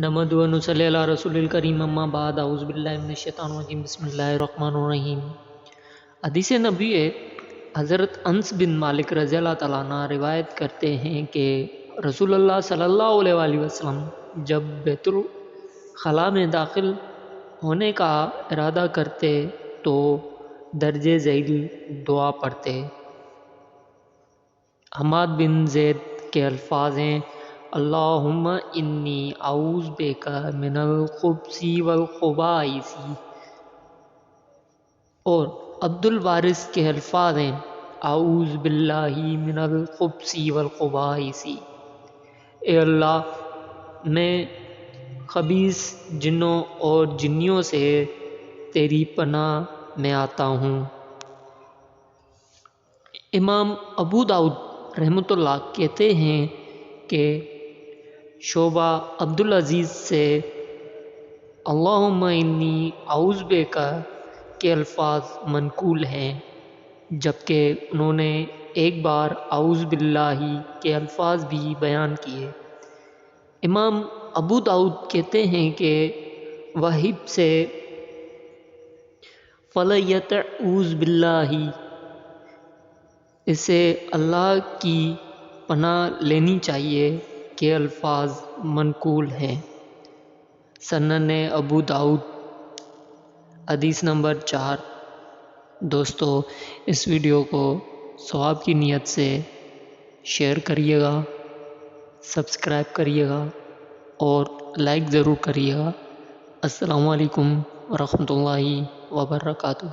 نحمد و نصلی علی رسول الکریم اما بعد اعوذ باللہ من الشیطان الرجیم بسم اللہ الرحمن الرحیم۔ حدیث نبی حضرت انس بن مالک رضی اللہ تعالیٰ عنہ روایت کرتے ہیں کہ رسول اللہ صلی اللہ علیہ وآلہ وسلم جب بیت الخلاء میں داخل ہونے کا ارادہ کرتے تو درج ذیل دعا پڑھتے۔ حماد بن زید کے الفاظ ہیں اللہم انی اعوذ بک من الخبث والخبائث، اور عبد الوارث کے الفاظ ہیں اعوذ باللہ من الخبث والخبائث، اے اللہ میں خبیث جنوں اور جنیوں سے تیری پناہ میں آتا ہوں۔ امام ابو داؤد رحمۃ اللہ کہتے ہیں کہ شعبہ عبدالعزیز سے اللہم انی اعوذ بک کے الفاظ منقول ہیں، جبکہ انہوں نے ایک بار اعوذ باللہ کے الفاظ بھی بیان کیے۔ امام ابو داؤد کہتے ہیں کہ وہب سے فلیتعوذ باللہ، اسے اللہ کی پناہ لینی چاہیے کے الفاظ منقول ہیں۔ سنن ابو داؤد حدیث نمبر 4۔ دوستو اس ویڈیو کو ثواب کی نیت سے شیئر کریے گا، سبسکرائب کریے گا اور لائک ضرور کریے گا۔ السلام علیکم ورحمۃ اللہ وبرکاتہ۔